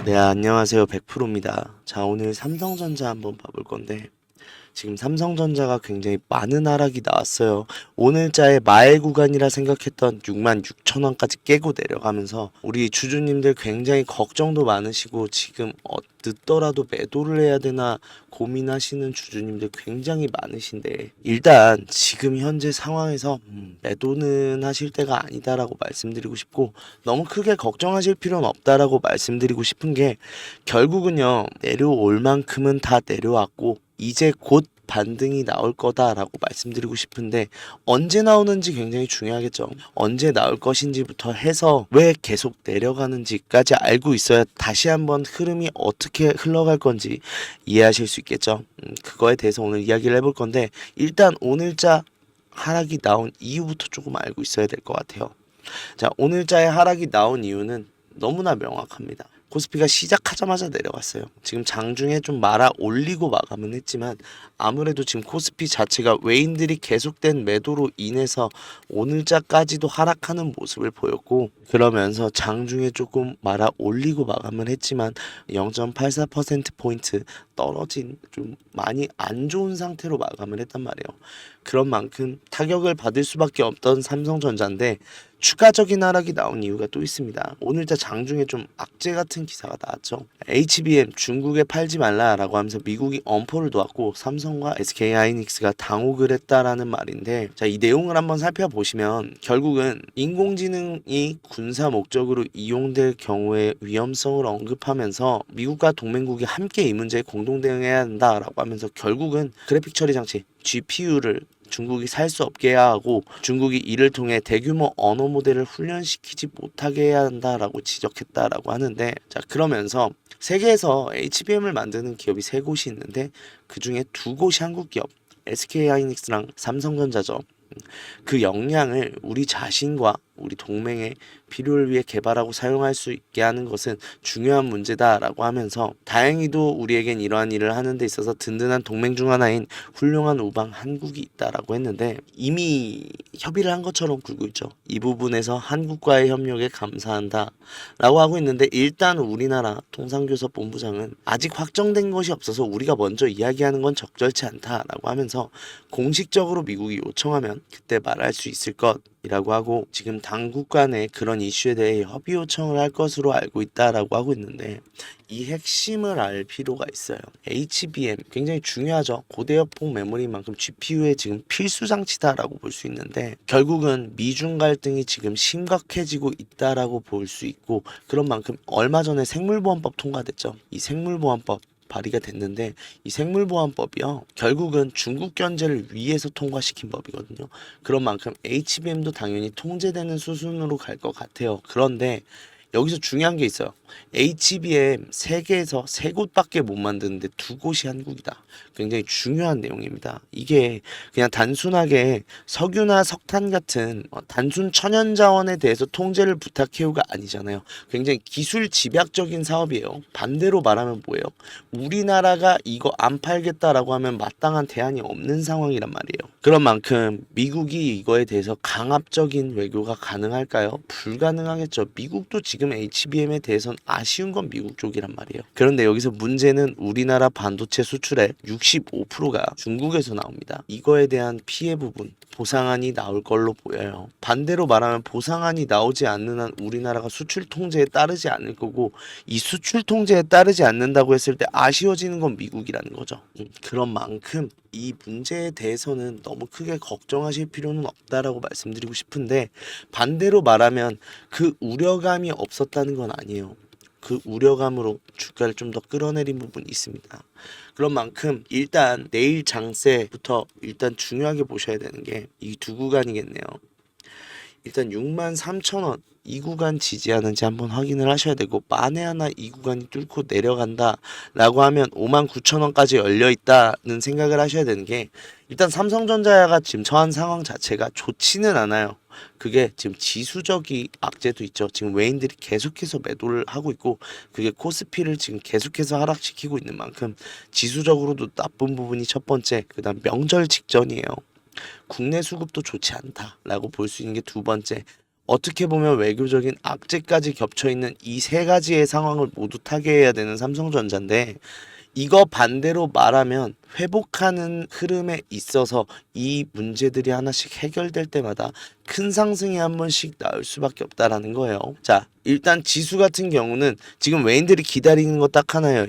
네, 안녕하세요. 100%입니다. 자, 오늘 삼성전자 한번 봐볼 건데, 지금 삼성전자가 굉장히 많은 하락이 나왔어요. 오늘자의 말 구간이라 생각했던 66,000원까지 깨고 내려가면서 우리 주주님들 굉장히 걱정도 많으시고 지금 늦더라도 매도를 해야 되나 고민하시는 주주님들 굉장히 많으신데, 일단 지금 현재 상황에서 매도는 하실 때가 아니다라고 말씀드리고 싶고, 너무 크게 걱정하실 필요는 없다라고 말씀드리고 싶은 게, 결국은요 내려올 만큼은 다 내려왔고 이제 곧 반등이 나올 거다라고 말씀드리고 싶은데, 언제 나오는지 굉장히 중요하겠죠. 언제 나올 것인지부터 해서 왜 계속 내려가는지까지 알고 있어야 다시 한번 흐름이 어떻게 흘러갈 건지 이해하실 수 있겠죠. 그거에 대해서 오늘 이야기를 해볼 건데, 일단 오늘자 하락이 나온 이유부터 조금 알고 있어야 될 것 같아요. 자, 오늘자의 하락이 나온 이유는 너무나 명확합니다. 코스피가 시작하자마자 내려갔어요. 지금 장중에 좀 말아 올리고 마감은 했지만, 아무래도 지금 코스피 자체가 외인들이 계속된 매도로 인해서 오늘자까지도 하락하는 모습을 보였고, 그러면서 장중에 조금 말아 올리고 마감을 했지만 0.84%포인트 떨어진 좀 많이 안 좋은 상태로 마감을 했단 말이에요. 그런 만큼 타격을 받을 수밖에 없던 삼성전자인데, 추가적인 하락이 나온 이유가 또 있습니다. 오늘자 장중에 좀 악재 같은 기사가 나왔죠. HBM 중국에 팔지 말라라고 하면서 미국이 엄포를 놓았고 삼성과 SK하이닉스가 당혹을 했다라는 말인데, 자, 이 내용을 한번 살펴보시면 결국은 인공지능이 군사 목적으로 이용될 경우의 위험성을 언급하면서 미국과 동맹국이 함께 이 문제에 공동 대응해야 한다라고 하면서, 결국은 그래픽 처리 장치 GPU를 중국이 살 수 없게 해야 하고 중국이 이를 통해 대규모 언어 모델을 훈련시키지 못하게 해야 한다라고 지적했다라고 하는데, 자, 그러면서 세계에서 HBM을 만드는 기업이 세 곳이 있는데 그 중에 두 곳이 한국 기업 SK하이닉스랑 삼성전자죠. 그 역량을 우리 자신과 우리 동맹의 필요를 위해 개발하고 사용할 수 있게 하는 것은 중요한 문제다라고 하면서, 다행히도 우리에겐 이러한 일을 하는 데 있어서 든든한 동맹 중 하나인 훌륭한 우방 한국이 있다라고 했는데, 이미 협의를 한 것처럼 굴고 있죠. 이 부분에서 한국과의 협력에 감사한다 라고 하고 있는데, 일단 우리나라 통상교섭본부장은 아직 확정된 것이 없어서 우리가 먼저 이야기하는 건 적절치 않다라고 하면서, 공식적으로 미국이 요청하면 그때 말할 수 있을 것이라고 하고, 지금 당국 간에 그런 이슈에 대해 협의 요청을 할 것으로 알고 있다라고 하고 있는데, 이 핵심을 알 필요가 있어요. HBM 굉장히 중요하죠. 고대역폭 메모리만큼 GPU의 지금 필수 장치다라고 볼 수 있는데, 결국은 미중 갈등이 지금 심각해지고 있다라고 볼 수 있고, 그런 만큼 얼마 전에 생물보안법 통과됐죠. 이 생물보안법 발의가 됐는데, 이 생물보안법이요 결국은 중국 견제를 위해서 통과시킨 법이거든요. 그런 만큼 HBM도 당연히 통제되는 수순으로 갈 것 같아요. 그런데 여기서 중요한 게 있어요. HBM 세계에서 세 곳밖에 못 만드는데 두 곳이 한국이다. 굉장히 중요한 내용입니다. 이게 그냥 단순하게 석유나 석탄 같은 단순 천연 자원에 대해서 통제를 부탁해요가 아니잖아요. 굉장히 기술 집약적인 사업이에요. 반대로 말하면 뭐예요? 우리나라가 이거 안 팔겠다라고 하면 마땅한 대안이 없는 상황이란 말이에요. 그런 만큼 미국이 이거에 대해서 강압적인 외교가 가능할까요? 불가능하겠죠. 미국도 지금 HBM에 대해서는 아쉬운 건 미국 쪽이란 말이에요. 그런데 여기서 문제는 우리나라 반도체 수출의 65%가 중국에서 나옵니다. 이거에 대한 피해 부분, 보상안이 나올 걸로 보여요. 반대로 말하면 보상안이 나오지 않는 한 우리나라가 수출 통제에 따르지 않을 거고, 이 수출 통제에 따르지 않는다고 했을 때 아쉬워지는 건 미국이라는 거죠. 그런 만큼 이 문제에 대해서는 너무 크게 걱정하실 필요는 없다라고 말씀드리고 싶은데, 반대로 말하면 그 우려감이 없었다는 건 아니에요. 그 우려감으로 주가를 좀 더 끌어내린 부분이 있습니다. 그런 만큼 일단 내일 장세부터 일단 중요하게 보셔야 되는 게 이 두 구간이겠네요. 일단 63,000원 이 구간 지지하는지 한번 확인을 하셔야 되고, 만에 하나 이 구간이 뚫고 내려간다 라고 하면 59,000원까지 열려있다는 생각을 하셔야 되는 게, 일단 삼성전자가 지금 처한 상황 자체가 좋지는 않아요. 그게 지금 지수적인 악재도 있죠. 지금 외인들이 계속해서 매도를 하고 있고, 그게 코스피를 지금 계속해서 하락시키고 있는 만큼 지수적으로도 나쁜 부분이 첫 번째, 그 다음 명절 직전이에요. 국내 수급도 좋지 않다라고 볼 수 있는 게 두 번째, 어떻게 보면 외교적인 악재까지 겹쳐있는 이 세 가지의 상황을 모두 타개해야 되는 삼성전자인데, 이거 반대로 말하면 회복하는 흐름에 있어서 이 문제들이 하나씩 해결될 때마다 큰 상승이 한 번씩 나올 수밖에 없다라는 거예요. 자, 일단 지수 같은 경우는 지금 외인들이 기다리는 거 딱 하나예요.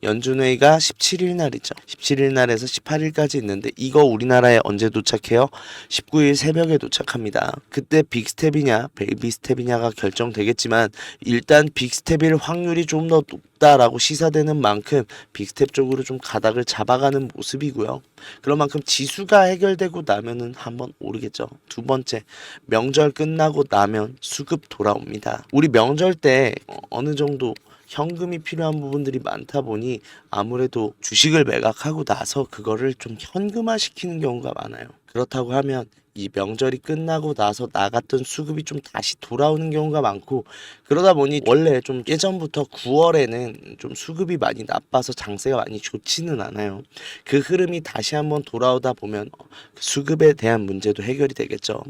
연준 회의가 17일 날이죠. 17일 날에서 18일까지 있는데, 이거 우리나라에 언제 도착해요? 19일 새벽에 도착합니다. 그때 빅스텝이냐 베이비 스텝이냐가 결정되겠지만, 일단 빅스텝일 확률이 좀 더 높다라고 시사되는 만큼 빅스텝 쪽으로 좀 가닥을 잡아가는 모습이고요. 그런 만큼 지수가 해결되고 나면은 한번 오르겠죠. 두 번째, 명절 끝나고 나면 수급 돌아옵니다. 우리 명절 때 어느 정도 현금이 필요한 부분들이 많다 보니 아무래도 주식을 매각하고 나서 그거를 좀 현금화 시키는 경우가 많아요. 그렇다고 하면 이 명절이 끝나고 나서 나갔던 수급이 좀 다시 돌아오는 경우가 많고, 그러다 보니 원래 좀 예전부터 9월에는 좀 수급이 많이 나빠서 장세가 많이 좋지는 않아요. 그 흐름이 다시 한번 돌아오다 보면 수급에 대한 문제도 해결이 되겠죠.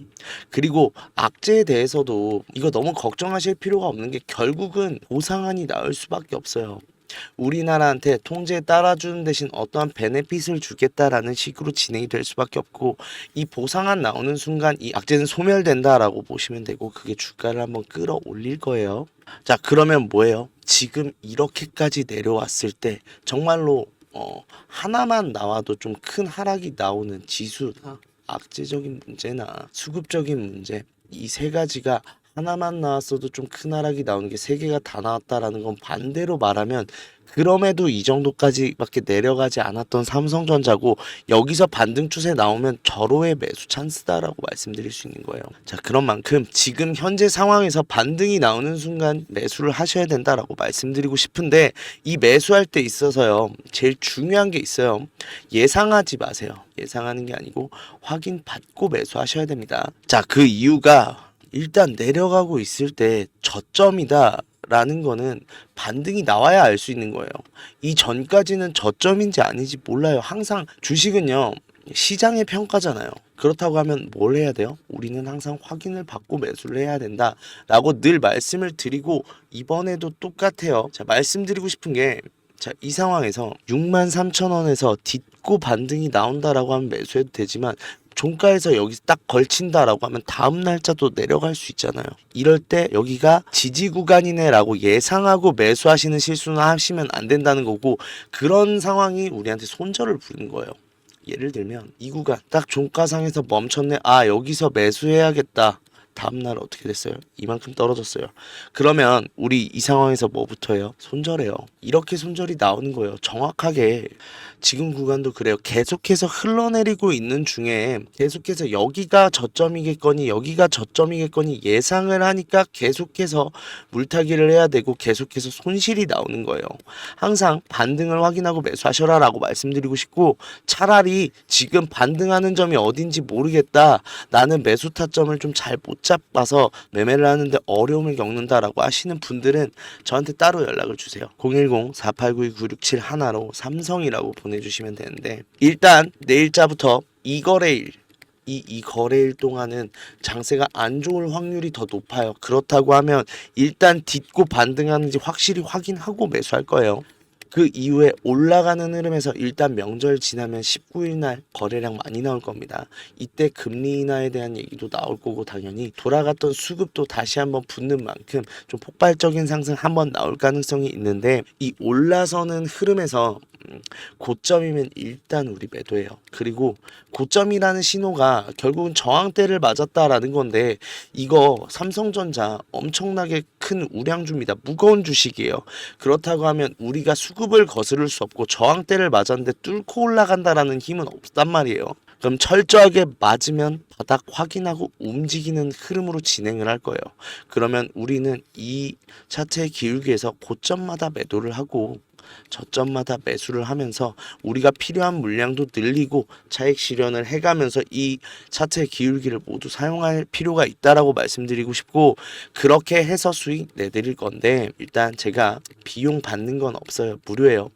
그리고 악재에 대해서도 이거 너무 걱정하실 필요가 없는 게, 결국은 보상안이 나올 수밖에 없어요. 우리나라한테 통제에 따라주는 대신 어떠한 베네핏을 주겠다라는 식으로 진행이 될 수밖에 없고, 이 보상안 나오는 순간 이 악재는 소멸된다라고 보시면 되고, 그게 주가를 한번 끌어올릴 거예요. 자, 그러면 뭐예요? 지금 이렇게까지 내려왔을 때 정말로 하나만 나와도 좀 큰 하락이 나오는 지수나 악재적인 문제나 수급적인 문제, 이 세 가지가 하나만 나왔어도 좀 큰 하락이 나오는 게 세 개가 다 나왔다라는 건, 반대로 말하면 그럼에도 이 정도까지밖에 내려가지 않았던 삼성전자고, 여기서 반등 추세 나오면 절호의 매수 찬스다라고 말씀드릴 수 있는 거예요. 자, 그런 만큼 지금 현재 상황에서 반등이 나오는 순간 매수를 하셔야 된다라고 말씀드리고 싶은데, 이 매수할 때 있어서요, 제일 중요한 게 있어요. 예상하지 마세요. 예상하는 게 아니고 확인받고 매수하셔야 됩니다. 자, 그 이유가, 일단 내려가고 있을 때 저점이다 라는 거는 반등이 나와야 알 수 있는 거예요. 이 전까지는 저점인지 아닌지 몰라요. 항상 주식은요, 시장의 평가잖아요. 그렇다고 하면 뭘 해야 돼요? 우리는 항상 확인을 받고 매수를 해야 된다 라고 늘 말씀을 드리고, 이번에도 똑같아요. 자, 말씀드리고 싶은 게, 자, 이 상황에서 63,000원에서 딛고 반등이 나온다라고 하면 매수해도 되지만, 종가에서 여기 딱 걸친다라고 하면 다음 날짜도 내려갈 수 있잖아요. 이럴 때 여기가 지지 구간이네라고 예상하고 매수하시는 실수는 하시면 안 된다는 거고, 그런 상황이 우리한테 손절을 부르는 거예요. 예를 들면 이 구간 딱 종가상에서 멈췄네. 아, 여기서 매수해야겠다. 다음날 어떻게 됐어요? 이만큼 떨어졌어요. 그러면 우리 이 상황에서 뭐부터 해요? 손절해요. 이렇게 손절이 나오는 거예요. 정확하게 지금 구간도 그래요. 계속해서 흘러내리고 있는 중에 계속해서 여기가 저점이겠거니 여기가 저점이겠거니 예상을 하니까 계속해서 물타기를 해야 되고, 계속해서 손실이 나오는 거예요. 항상 반등을 확인하고 매수하셔라 라고 말씀드리고 싶고, 차라리 지금 반등하는 점이 어딘지 모르겠다, 나는 매수 타점을 좀 잘 못 잡아서 매매를 하는데 어려움을 겪는다라고 하시는 분들은 저한테 따로 연락을 주세요. 010-4892-9671로 삼성이라고 보내주시면 되는데, 일단 내일자부터 이 거래일, 이 거래일 동안은 장세가 안 좋을 확률이 더 높아요. 그렇다고 하면 일단 딛고 반등하는지 확실히 확인하고 매수할 거예요. 그 이후에 올라가는 흐름에서 일단 명절 지나면 19일 날 거래량 많이 나올 겁니다. 이때 금리 인하에 대한 얘기도 나올 거고, 당연히 돌아갔던 수급도 다시 한번 붙는 만큼 좀 폭발적인 상승 한번 나올 가능성이 있는데, 이 올라서는 흐름에서 고점이면 일단 우리 매도해요. 그리고 고점이라는 신호가 결국은 저항대를 맞았다라는 건데, 이거 삼성전자 엄청나게 큰 우량주입니다. 무거운 주식이에요. 그렇다고 하면 우리가 수급을 거스를 수 없고 저항대를 맞았는데 뚫고 올라간다라는 힘은 없단 말이에요. 그럼 철저하게 맞으면 바닥 확인하고 움직이는 흐름으로 진행을 할 거예요. 그러면 우리는 이 차트의 기울기에서 고점마다 매도를 하고, 저점마다 매수를 하면서 우리가 필요한 물량도 늘리고 차익 실현을 해가면서 이 차트의 기울기를 모두 사용할 필요가 있다라고 말씀드리고 싶고, 그렇게 해서 수익 내드릴 건데 일단 제가 비용 받는 건 없어요. 무료예요.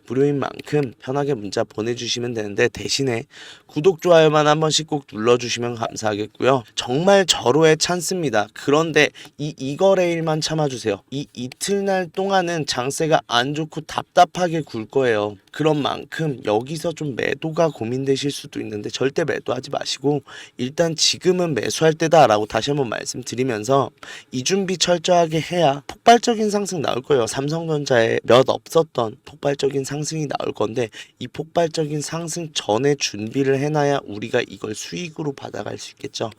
무료인 만큼 편하게 문자 보내주시면 되는데, 대신에 구독, 좋아요만 한 번씩 꼭 눌러주시면 감사하겠고요. 정말 절호의 찬스입니다. 그런데 이 이거래일만 참아주세요. 이 이틀날 동안은 장세가 안 좋고 답답하게 굴 거예요. 그런 만큼 여기서 좀 매도가 고민되실 수도 있는데 절대 매도하지 마시고 일단 지금은 매수할 때다 라고 다시 한번 말씀드리면서 이 준비 철저하게 해야 폭발적인 상승 나올 거예요. 삼성전자에 몇 없었던 폭발적인 상승이 나올 건데, 이 폭발적인 상승 전에 준비를 해놔야 우리가 이걸 수익으로 받아갈 수 있겠죠.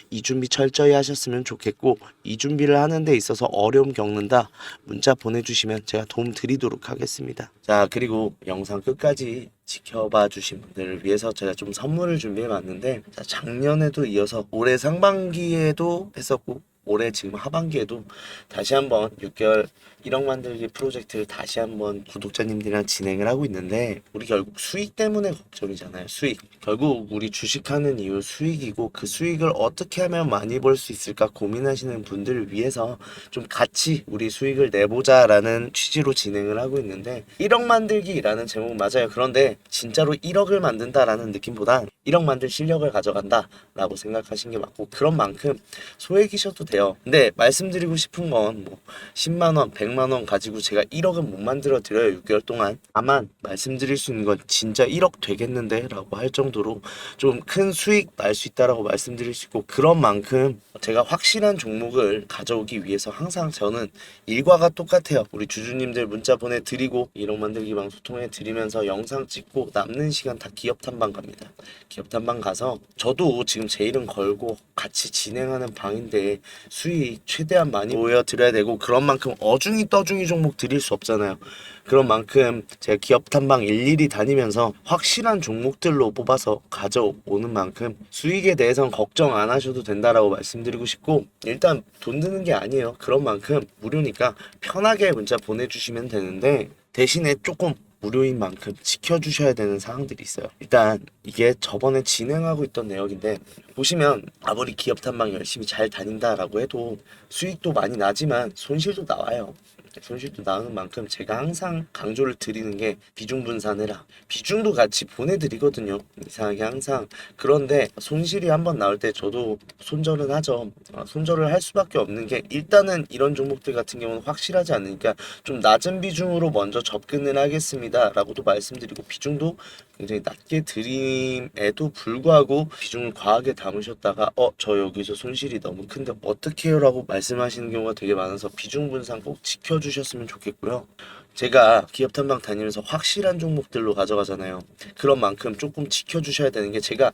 이 준비 철저히 하셨으면 좋겠고, 이 준비를 하는 데 있어서 어려움 겪는다 문자 보내주시면 제가 도움 드리도록 하겠습니다. 자, 그리고 영상 끝까지 지켜봐 주신 분들을 위해서 제가 좀 선물을 준비해 봤는데, 자, 작년에도 이어서 올해 상반기에도 했었고 올해 지금 하반기에도 다시 한번 6개월 1억 만들기 프로젝트를 다시 한번 구독자님들이랑 진행을 하고 있는데, 우리 결국 수익 때문에 걱정이잖아요. 수익. 결국 우리 주식하는 이유 수익이고, 그 수익을 어떻게 하면 많이 벌 수 있을까 고민하시는 분들을 위해서 좀 같이 우리 수익을 내보자라는 취지로 진행을 하고 있는데, 1억 만들기라는 제목 맞아요. 그런데 진짜로 1억을 만든다라는 느낌보단 1억 만들 실력을 가져간다 라고 생각하신 게 맞고, 그런 만큼 소액이셔도 돼요. 근데 말씀드리고 싶은 건 뭐 10만원 100만원 가지고 제가 1억은 못 만들어 드려요, 6개월 동안. 다만 말씀드릴 수 있는 건 진짜 1억 되겠는데 라고 할 정도로 좀 큰 수익 날 수 있다라고 말씀드릴 수 있고, 그런 만큼 제가 확실한 종목을 가져오기 위해서 항상 저는 일과가 똑같아요. 우리 주주님들 문자 보내드리고 1억 만들기 방 소통해 드리면서 영상 찍고 남는 시간 다 기업 탐방 갑니다. 기업 탐방 가서 저도 지금 제 이름 걸고 같이 진행하는 방인데 수익 최대한 많이 보여드려야 되고, 그런 만큼 어중이 떠중이 종목 드릴 수 없잖아요. 그런 만큼 제가 기업 탐방 일일이 다니면서 확실한 종목들로 뽑아서 가져오는 만큼 수익에 대해서는 걱정 안 하셔도 된다라고 말씀드리고 싶고, 일단 돈 드는 게 아니에요. 그런 만큼 무료니까 편하게 문자 보내주시면 되는데, 대신에 조금 무료인 만큼 지켜주셔야 되는 사항들이 있어요. 일단 이게 저번에 진행하고 있던 내역인데, 보시면 아무리 기업 탐방 열심히 잘 다닌다라고 해도 수익도 많이 나지만 손실도 나와요. 손실도 나오는 만큼 제가 항상 강조를 드리는 게 비중 분산해라. 비중도 같이 보내드리거든요. 이상하게 항상. 그런데 손실이 한번 나올 때 저도 손절은 하죠. 손절을 할 수밖에 없는 게, 일단은 이런 종목들 같은 경우는 확실하지 않으니까 좀 낮은 비중으로 먼저 접근을 하겠습니다 라고도 말씀드리고, 비중도 굉장히 낮게 드림에도 불구하고 비중을 과하게 담으셨다가 저 여기서 손실이 너무 큰데 어떻게 해요? 라고 말씀하시는 경우가 되게 많아서 비중 분산 꼭 지켜주셨으면 좋겠고요. 제가 기업 탐방 다니면서 확실한 종목들로 가져가잖아요. 그런 만큼 조금 지켜주셔야 되는 게, 제가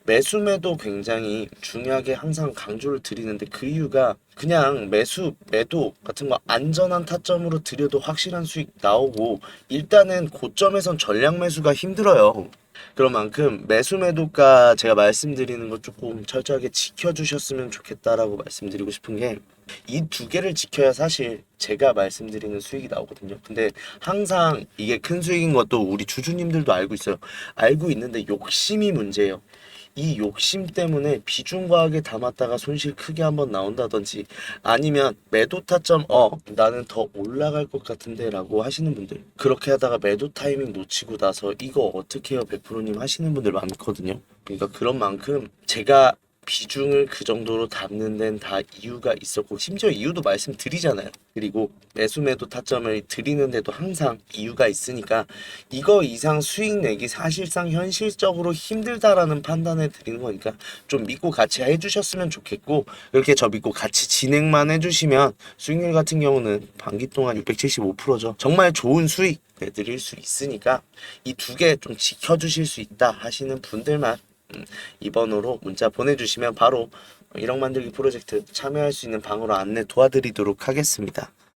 매수매도 굉장히 중요하게 항상 강조를 드리는데, 그 이유가 그냥 매도 같은 거 안전한 타점으로 들여도 확실한 수익 나오고, 일단은 고점에선 전량 매수가 힘들어요. 그런 만큼 매도가 제가 말씀드리는 거 조금 철저하게 지켜주셨으면 좋겠다라고 말씀드리고 싶은 게, 이 두 개를 지켜야 사실 제가 말씀드리는 수익이 나오거든요. 근데 항상 이게 큰 수익인 것도 우리 주주님들도 알고 있어요. 알고 있는데 욕심이 문제예요. 이 욕심 때문에 비중 과하게 담았다가 손실 크게 한번 나온다든지, 아니면 매도 타점 나는 더 올라갈 것 같은데 라고 하시는 분들, 그렇게 하다가 매도 타이밍 놓치고 나서 이거 어떻게 해요 100%님 하시는 분들 많거든요. 그러니까 그런 만큼 제가 비중을 그 정도로 담는 데는 다 이유가 있었고, 심지어 이유도 말씀드리잖아요. 그리고 매도 타점을 드리는데도 항상 이유가 있으니까, 이거 이상 수익 내기 사실상 현실적으로 힘들다라는 판단을 드리는 거니까 좀 믿고 같이 해주셨으면 좋겠고, 이렇게 저 믿고 같이 진행만 해주시면 수익률 같은 경우는 반기 동안 675%죠. 정말 좋은 수익 내드릴 수 있으니까 이 두 개 좀 지켜주실 수 있다 하시는 분들만 2번으로 문자 보내주시면 바로 1억 만들기 프로젝트 참여할 수 있는 방으로 안내 도와드리도록 하겠습니다.